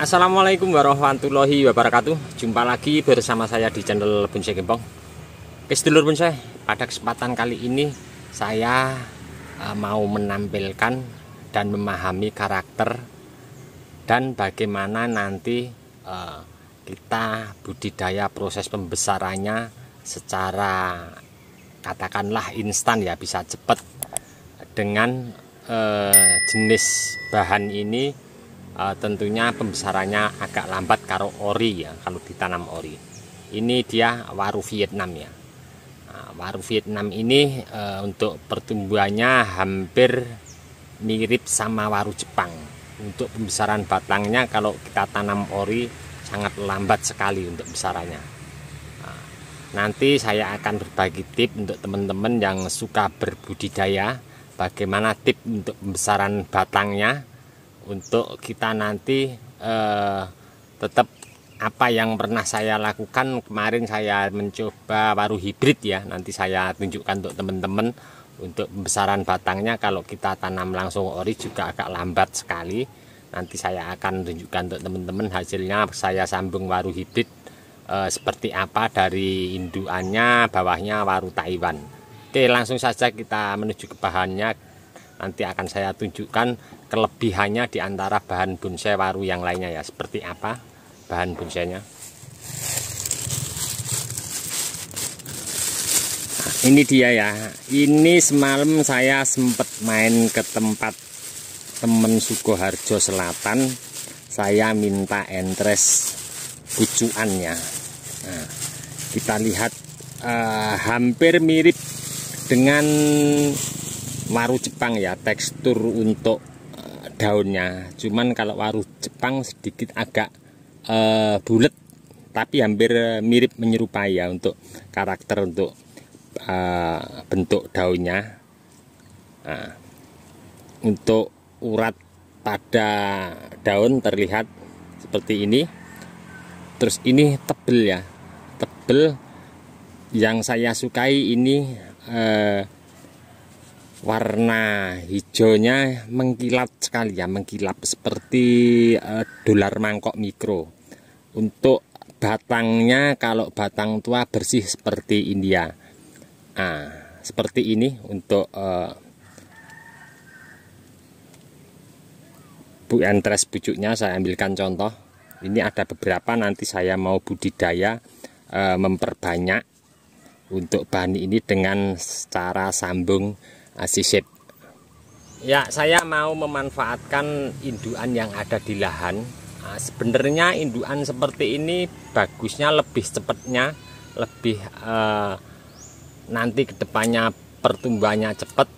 Assalamualaikum warahmatullahi wabarakatuh. Jumpa lagi bersama saya di channel Bonsai Gembong. Oke sedulur bonsai, pada kesempatan kali ini saya mau menampilkan dan memahami karakter dan bagaimana nanti kita budidaya proses pembesarannya secara katakanlah instan ya, bisa cepat dengan jenis bahan ini. Tentunya pembesarannya agak lambat karo ori ya, kalau ditanam ori. Ini dia waru Vietnam ya. Waru Vietnam ini untuk pertumbuhannya hampir mirip sama waru Jepang. Untuk pembesaran batangnya kalau kita tanam ori sangat lambat sekali untuk besarannya. Nanti saya akan berbagi tip untuk teman-teman yang suka berbudidaya, bagaimana tip untuk pembesaran batangnya, untuk kita nanti tetap apa yang pernah saya lakukan. Kemarin saya mencoba waru hibrid ya, nanti saya tunjukkan untuk teman-teman. Untuk pembesaran batangnya kalau kita tanam langsung ori juga agak lambat sekali. Nanti saya akan tunjukkan untuk teman-teman hasilnya. Saya sambung waru hibrid seperti apa dari indukannya, bawahnya waru Taiwan. Oke, langsung saja kita menuju ke bahannya. Nanti akan saya tunjukkan kelebihannya di antara bahan bonsai waru yang lainnya ya, seperti apa bahan bonsainya. Nah, ini dia ya. Ini semalam saya sempat main ke tempat temen Sukoharjo Selatan. Saya minta entres pucuannya. Nah, kita lihat hampir mirip dengan waru Jepang ya, tekstur untuk daunnya. Cuman kalau waru Jepang sedikit agak bulat, tapi hampir mirip menyerupai ya untuk karakter, untuk bentuk daunnya. Nah, untuk urat pada daun terlihat seperti ini. Terus ini tebel ya, tebel. Yang saya sukai ini warna hijaunya mengkilat sekali ya, mengkilap seperti dolar mangkok mikro. Untuk batangnya, kalau batang tua bersih seperti India. Nah, seperti ini untuk entres pucuknya. Saya ambilkan contoh. Ini ada beberapa, nanti saya mau budidaya memperbanyak untuk bahan ini dengan cara sambung sisip. Ya, saya mau memanfaatkan indukan yang ada di lahan. Sebenarnya indukan seperti ini bagusnya lebih cepatnya, lebih nanti kedepannya pertumbuhannya cepat.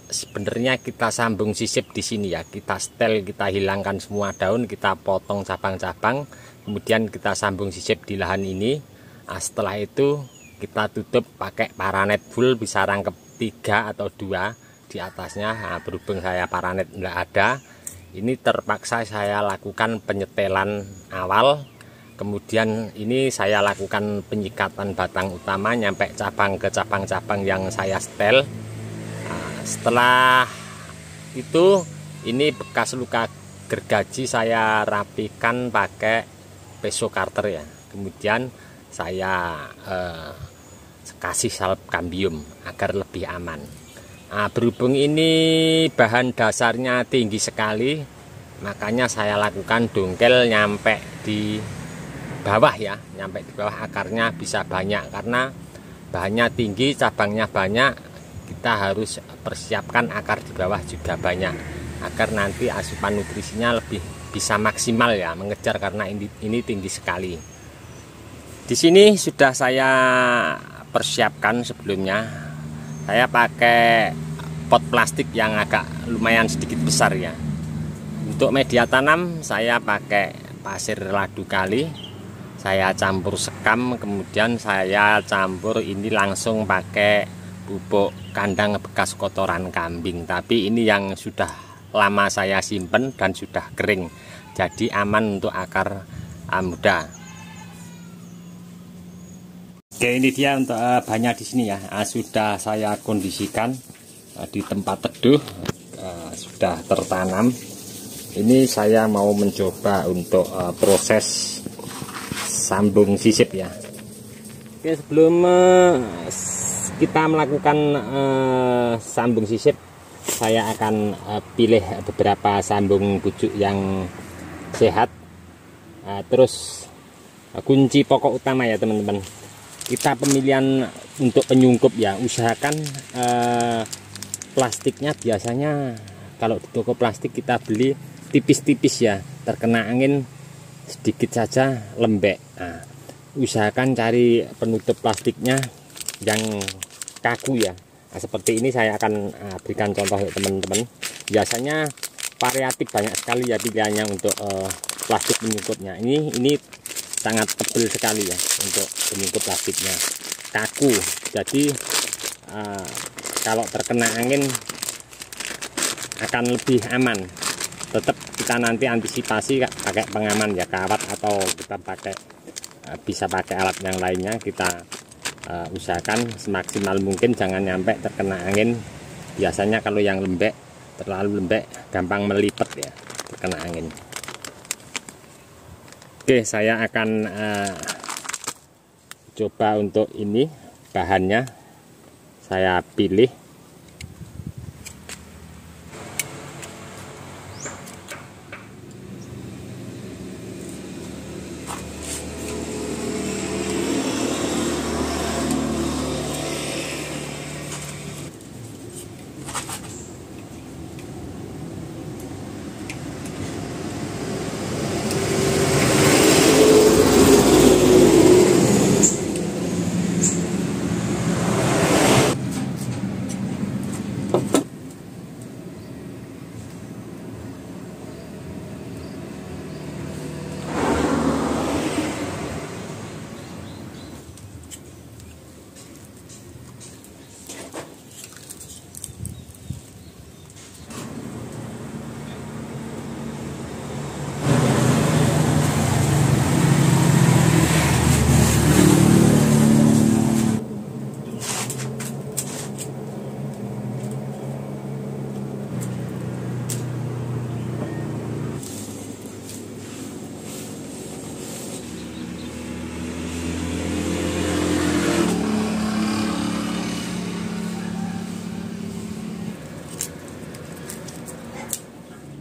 Sebenarnya kita sambung sisip di sini ya, kita setel, kita hilangkan semua daun, kita potong cabang-cabang, kemudian kita sambung sisip di lahan ini. Setelah itu kita tutup pakai paranet full, bisa rangkep 3 atau 2 di atasnya. Nah, berhubung saya paranet enggak ada, ini terpaksa saya lakukan penyetelan awal, kemudian ini saya lakukan penyikatan batang utama nyampe cabang ke cabang-cabang yang saya setel. Nah, setelah itu ini bekas luka gergaji saya rapikan pakai peso carter ya, kemudian saya kasih salep kambium agar lebih aman. Nah, berhubung ini bahan dasarnya tinggi sekali, makanya saya lakukan dongkel nyampe di bawah ya, nyampe di bawah akarnya bisa banyak. Karena bahannya tinggi, cabangnya banyak, kita harus persiapkan akar di bawah juga banyak, agar nanti asupan nutrisinya lebih bisa maksimal ya, mengejar, karena ini tinggi sekali. Di sini sudah saya persiapkan sebelumnya. Saya pakai pot plastik yang agak lumayan sedikit besar ya. Untuk media tanam saya pakai pasir ladu kali, saya campur sekam, kemudian saya campur ini langsung pakai pupuk kandang bekas kotoran kambing. Tapi ini yang sudah lama saya simpen dan sudah kering, jadi aman untuk akar muda. Oke, ini dia untuk bahannya di sini ya. Sudah saya kondisikan di tempat teduh, sudah tertanam. Ini saya mau mencoba untuk proses sambung sisip ya. Oke, sebelum kita melakukan sambung sisip, saya akan pilih beberapa sambung bujuk yang sehat. Terus kunci pokok utama ya teman-teman, kita pemilihan untuk penyungkup ya, usahakan plastiknya biasanya kalau di toko plastik kita beli tipis-tipis ya, terkena angin sedikit saja lembek. Nah, usahakan cari penutup plastiknya yang kaku ya. Nah, seperti ini saya akan berikan contoh ya teman-teman. Biasanya variatif banyak sekali ya pilihannya untuk plastik penyungkupnya. Ini sangat tebal sekali ya untuk penyungkup plastiknya, kaku. Jadi kalau terkena angin akan lebih aman. Tetap kita nanti antisipasi pakai pengaman ya, kawat, atau kita bisa pakai alat yang lainnya. Kita usahakan semaksimal mungkin jangan nyampe terkena angin. Biasanya kalau yang lembek, terlalu lembek, gampang melipet ya terkena angin. Oke, saya akan coba untuk ini bahannya saya pilih.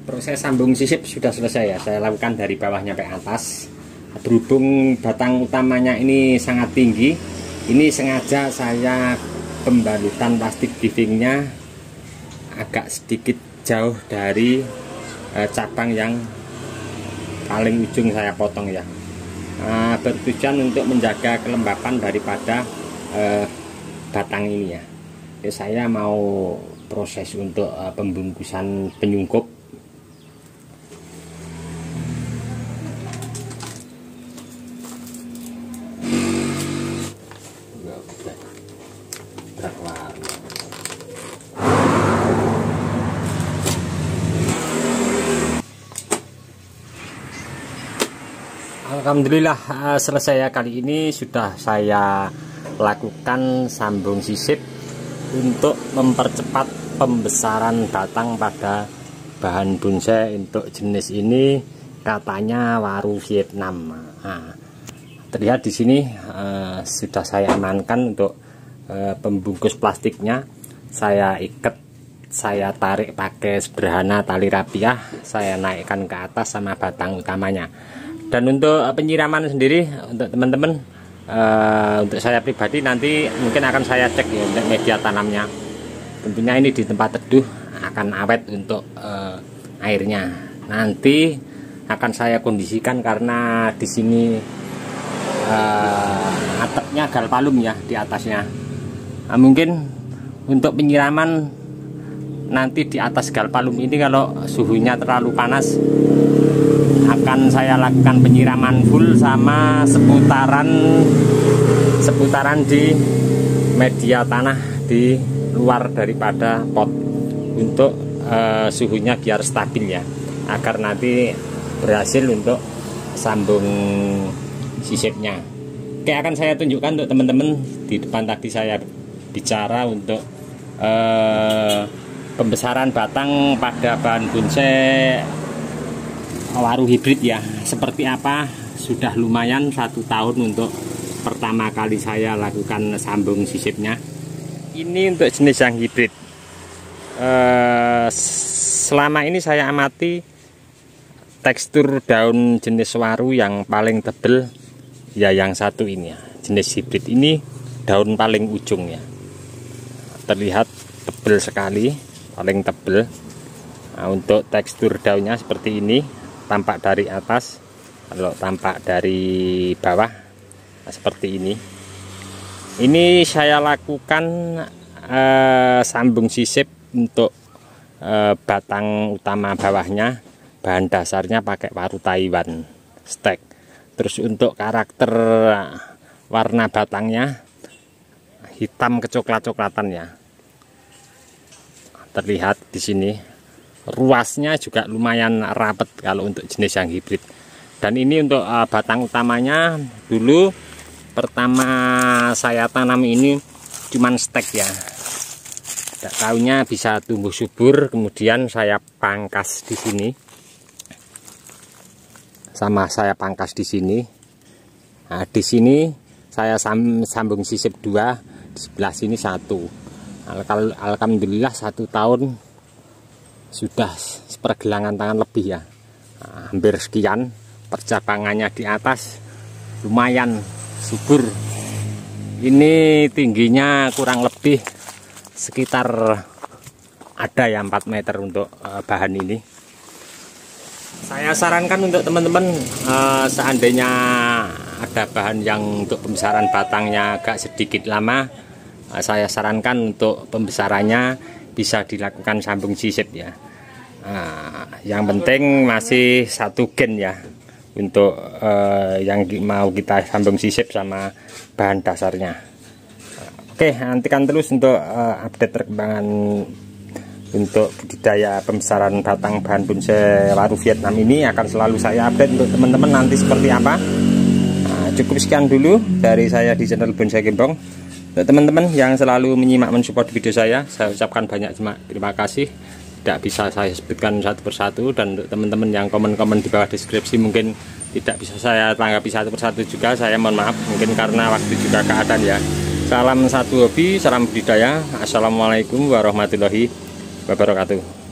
Proses sambung sisip sudah selesai ya, saya lakukan dari bawahnya sampai atas. Berhubung batang utamanya ini sangat tinggi, ini sengaja saya pembalutan plastik divingnya agak sedikit jauh dari cabang yang paling ujung saya potong ya. Bertujuan untuk menjaga kelembapan daripada batang ini ya. Jadi saya mau proses untuk pembungkusan penyungkup. Alhamdulillah selesai ya. Kali ini sudah saya lakukan sambung sisip untuk mempercepat pembesaran batang pada bahan bonsai. Untuk jenis ini katanya waru Vietnam. Nah, terlihat di sini sudah saya amankan untuk pembungkus plastiknya. Saya ikat, saya tarik pakai sederhana tali rapiah, saya naikkan ke atas sama batang utamanya. Dan untuk penyiraman sendiri untuk teman-teman, untuk saya pribadi nanti mungkin akan saya cek ya untuk media tanamnya. Tentunya ini di tempat teduh akan awet untuk airnya. Nanti akan saya kondisikan karena di sini atapnya galpalum ya di atasnya. Nah, mungkin untuk penyiraman nanti di atas galpalum ini kalau suhunya terlalu panas, akan saya lakukan penyiraman full sama seputaran di media tanah di luar daripada pot untuk suhunya biar stabil ya, agar nanti berhasil untuk sambung sisipnya. Oke, akan saya tunjukkan untuk teman-teman. Di depan tadi saya bicara untuk pembesaran batang pada bahan bonsai waru hibrid ya. Seperti apa, sudah lumayan 1 tahun untuk pertama kali saya lakukan sambung sisipnya. Ini untuk jenis yang hibrid. Selama ini saya amati tekstur daun jenis waru yang paling tebel ya yang satu ini ya, jenis hibrid ini daun paling ujung ya, terlihat tebel sekali, paling tebel. Nah, untuk tekstur daunnya seperti ini, tampak dari atas, kalau tampak dari bawah seperti ini. Ini saya lakukan sambung sisip untuk batang utama bawahnya, bahan dasarnya pakai waru Taiwan stek. Terus untuk karakter warna batangnya hitam kecoklat-coklatan ya, terlihat di sini. Ruasnya juga lumayan rapet kalau untuk jenis yang hibrid. Dan ini untuk batang utamanya, dulu pertama saya tanam ini cuman stek ya, tidak tahunya bisa tumbuh subur. Kemudian saya pangkas di sini, saya pangkas di sini. Nah, di sini saya sambung sisip 2, di sebelah sini 1. Alhamdulillah 1 tahun sudah sepergelangan tangan lebih ya, hampir sekian. Percabangannya di atas lumayan subur. Ini tingginya kurang lebih sekitar ada ya 4 meter untuk bahan ini. Saya sarankan untuk teman-teman, seandainya ada bahan yang untuk pembesaran batangnya agak sedikit lama, saya sarankan untuk pembesarannya bisa dilakukan sambung sisip ya. Yang penting masih 1 gen ya untuk yang mau kita sambung sisip sama bahan dasarnya. Oke, nantikan terus untuk update perkembangan untuk budidaya pembesaran batang bahan bonsai waru Vietnam ini. Akan selalu saya update untuk teman-teman nanti seperti apa. Cukup sekian dulu dari saya di channel Bonsai Gembong. Untuk teman-teman yang selalu menyimak mensupport video saya ucapkan banyak terima kasih. Tidak bisa saya sebutkan satu persatu, dan untuk teman-teman yang komen-komen di bawah deskripsi mungkin tidak bisa saya tanggapi satu persatu juga, saya mohon maaf, mungkin karena waktu juga keadaan ya. Salam satu hobi, salam budidaya. Assalamualaikum warahmatullahi wabarakatuh.